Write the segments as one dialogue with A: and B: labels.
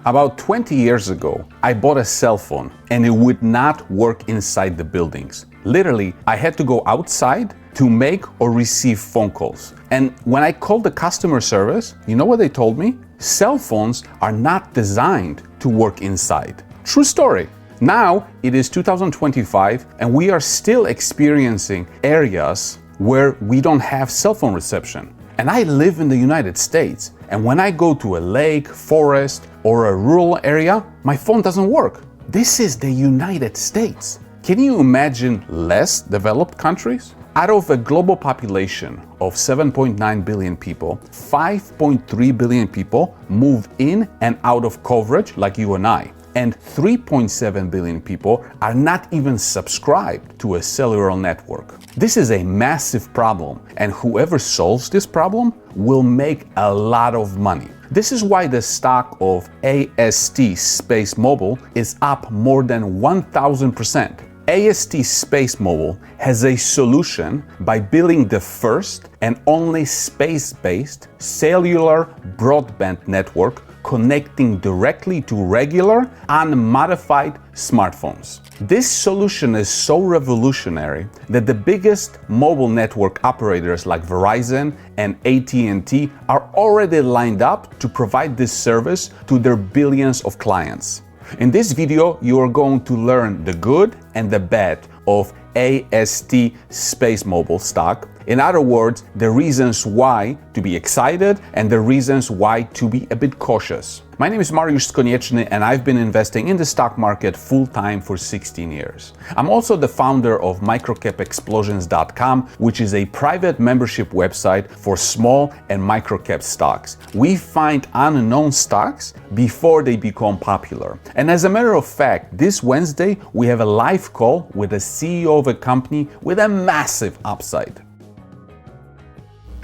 A: About 20 years ago, I bought a cell phone and it would not work inside the buildings. Literally, I had to go outside to make or receive phone calls. And when I called the customer service, you know what they told me? Cell phones are not designed to work inside. True story. Now it is 2025 and we are still experiencing areas where we don't have cell phone reception. And I live in the United States, and when I go to a lake, forest, or a rural area, my phone doesn't work. This is the United States. Can you imagine less developed countries? Out of a global population of 7.9 billion people, 5.3 billion people move in and out of coverage like you and I. And 3.7 billion people are not even subscribed to a cellular network. This is a massive problem, and whoever solves this problem will make a lot of money. This is why the stock of AST SpaceMobile is up more than 1,000%. AST SpaceMobile has a solution by building the first and only space-based cellular broadband network connecting directly to regular, unmodified smartphones. This solution is so revolutionary that the biggest mobile network operators like Verizon and AT&T are already lined up to provide this service to their billions of clients. In this video, you are going to learn the good and the bad of AST SpaceMobile stock. In other words, the reasons why to be excited and the reasons why to be a bit cautious. My name is Mariusz Konieczny and I've been investing in the stock market full-time for 16 years. I'm also the founder of microcapexplosions.com, which is a private membership website for small and microcap stocks. We find unknown stocks before they become popular. And as a matter of fact, this Wednesday we have a live call with the CEO of a company with a massive upside.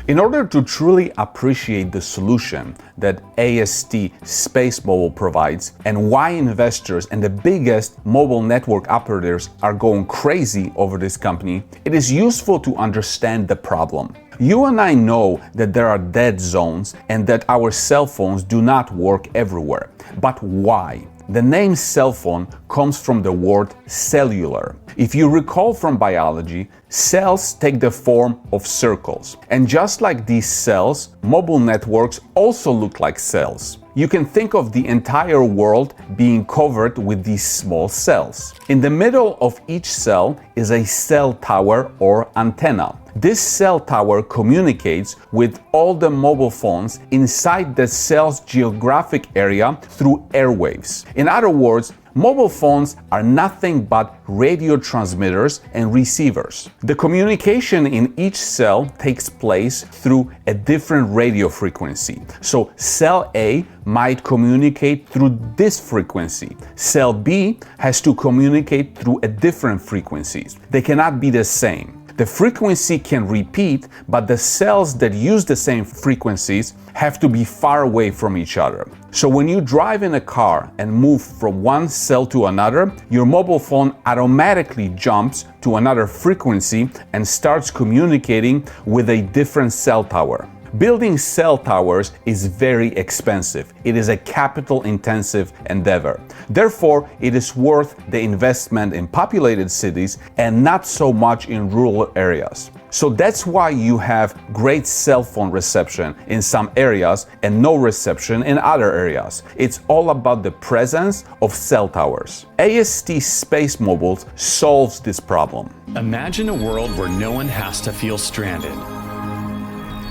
A: In order to truly appreciate the solution that AST SpaceMobile provides and why investors and the biggest mobile network operators are going crazy over this company, it is useful to understand the problem. You and I know that there are dead zones and that our cell phones do not work everywhere. But why? The name cell phone comes from the word cellular. If you recall from biology, cells take the form of circles. And just like these cells, mobile networks also look like cells. You can think of the entire world being covered with these small cells. In the middle of each cell is a cell tower or antenna. This cell tower communicates with all the mobile phones inside the cell's geographic area through airwaves. In other words, mobile phones are nothing but radio transmitters and receivers. The communication in each cell takes place through a different radio frequency. So cell A might communicate through this frequency. Cell B has to communicate through a different frequency. They cannot be the same. The frequency can repeat, but the cells that use the same frequencies have to be far away from each other. So when you drive in a car and move from one cell to another, your mobile phone automatically jumps to another frequency and starts communicating with a different cell tower. Building cell towers is very expensive. It is a capital-intensive endeavor. Therefore, it is worth the investment in populated cities and not so much in rural areas. So that's why you have great cell phone reception in some areas and no reception in other areas. It's all about the presence of cell towers. AST SpaceMobile solves this problem.
B: Imagine a world where no one has to feel stranded,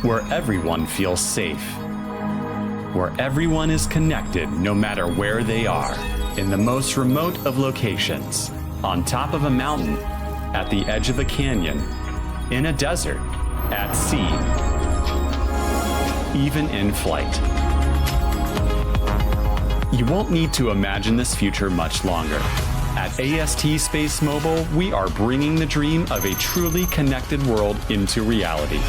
B: where everyone feels safe, where everyone is connected no matter where they are, in the most remote of locations, on top of a mountain, at the edge of a canyon, in a desert, at sea, even in flight. You won't need to imagine this future much longer. At AST SpaceMobile, we are bringing the dream of a truly connected world into reality.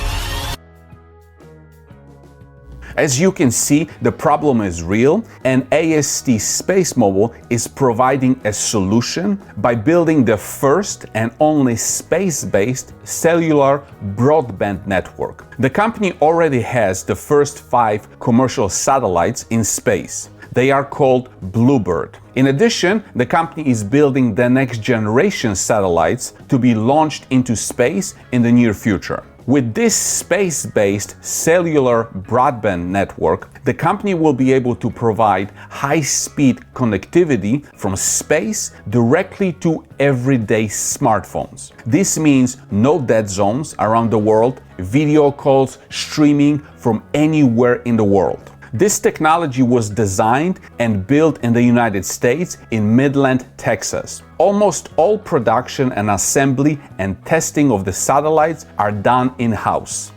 A: As you can see, the problem is real, and AST SpaceMobile is providing a solution by building the first and only space-based cellular broadband network. The company already has the first 5 commercial satellites in space. They are called Bluebird. In addition, the company is building the next generation satellites to be launched into space in the near future. With this space-based cellular broadband network, the company will be able to provide high-speed connectivity from space directly to everyday smartphones. This means no dead zones around the world, video calls, streaming from anywhere in the world. This technology was designed and built in the United States in Midland, Texas. Almost all production and assembly and testing of the satellites are done in-house.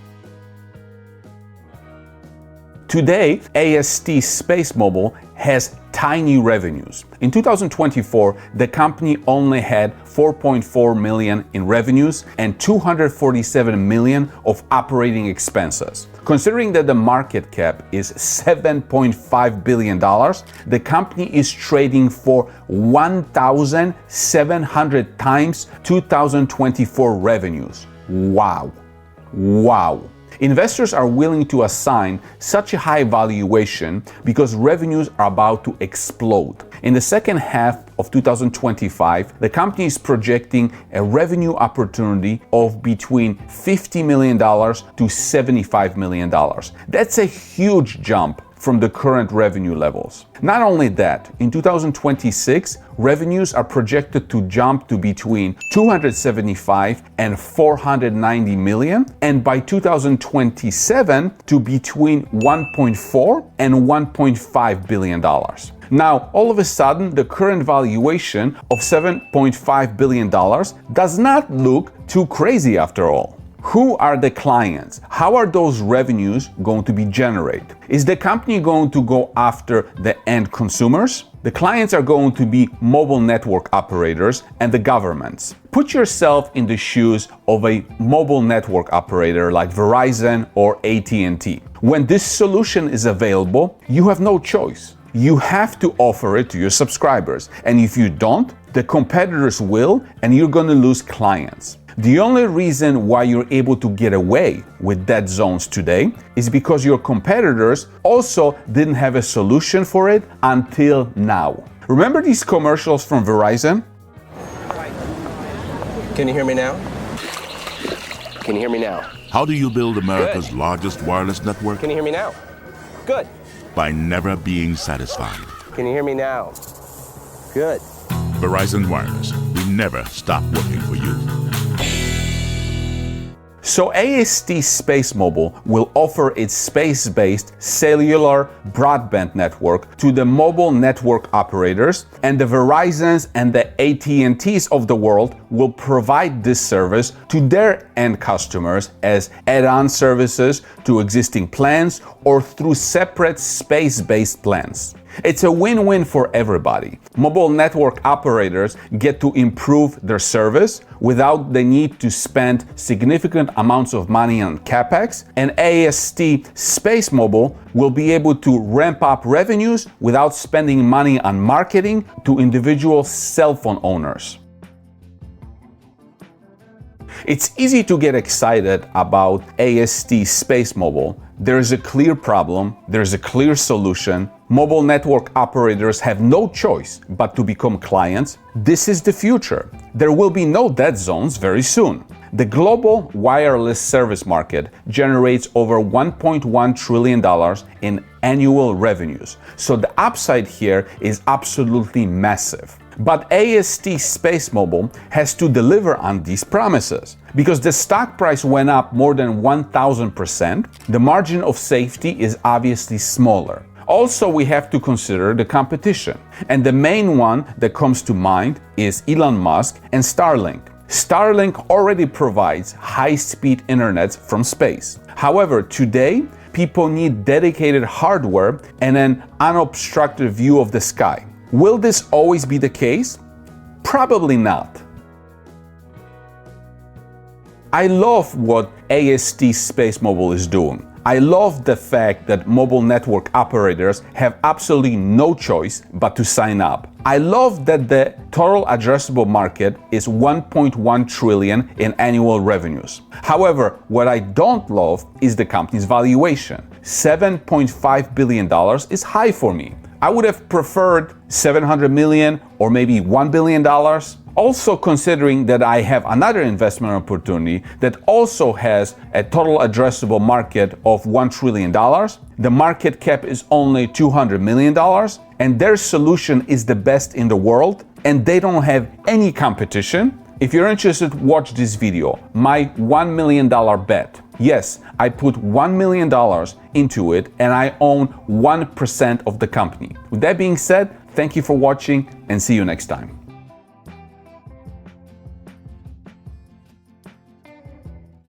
A: Today, AST SpaceMobile has tiny revenues. In 2024, the company only had 4.4 million in revenues and 247 million of operating expenses. Considering that the market cap is $7.5 billion, the company is trading for 1,700 times 2024 revenues. Wow. Wow. Investors are willing to assign such a high valuation because revenues are about to explode. In the second half of 2025, the company is projecting a revenue opportunity of between $50 million to $75 million. That's a huge jump from the current revenue levels. Not only that, in 2026, revenues are projected to jump to between 275 and 490 million, and by 2027 to between 1.4 and 1.5 billion dollars. Now, all of a sudden, the current valuation of $7.5 billion does not look too crazy after all. Who are the clients? How are those revenues going to be generated? Is the company going to go after the end consumers? The clients are going to be mobile network operators and the governments. Put yourself in the shoes of a mobile network operator like Verizon or AT&T. When this solution is available, you have no choice. You have to offer it to your subscribers. And if you don't, the competitors will, and you're going to lose clients. The only reason why you're able to get away with dead zones today is because your competitors also didn't have a solution for it until now. Remember these commercials from Verizon?
C: Can you hear me now? Can you hear me now?
D: How do you build America's largest wireless network?
C: Can you hear me now? Good.
D: By never being satisfied.
C: Can you hear me now? Good.
D: Verizon Wireless. We never stop working for you.
A: So AST SpaceMobile will offer its space-based cellular broadband network to the mobile network operators, and the Verizons and the AT&Ts of the world will provide this service to their end customers as add-on services to existing plans or through separate space-based plans. It's a win-win for everybody. Mobile network operators get to improve their service without the need to spend significant amounts of money on CapEx, and AST SpaceMobile will be able to ramp up revenues without spending money on marketing to individual cell phone owners. It's easy to get excited about AST SpaceMobile. There is a clear problem, there is a clear solution. Mobile network operators have no choice but to become clients. This is the future. There will be no dead zones very soon. The global wireless service market generates over $1.1 trillion in annual revenues. So the upside here is absolutely massive. But AST SpaceMobile has to deliver on these promises. Because the stock price went up more than 1,000%, the margin of safety is obviously smaller. Also, we have to consider the competition. And the main one that comes to mind is Elon Musk and Starlink. Starlink already provides high-speed internet from space. However, today, people need dedicated hardware and an unobstructed view of the sky. Will this always be the case? Probably not. I love what AST SpaceMobile is doing. I love the fact that mobile network operators have absolutely no choice but to sign up. I love that the total addressable market is 1.1 trillion in annual revenues. However, what I don't love is the company's valuation. $7.5 billion is high for me. I would have preferred 700 million or maybe $1 billion. Also considering that I have another investment opportunity that also has a total addressable market of $1 trillion. The market cap is only $200 million, and their solution is the best in the world, and they don't have any competition. If you're interested, watch this video, my $1 million bet. Yes, I put $1 million into it and I own 1% of the company. With that being said, thank you for watching and see you next time.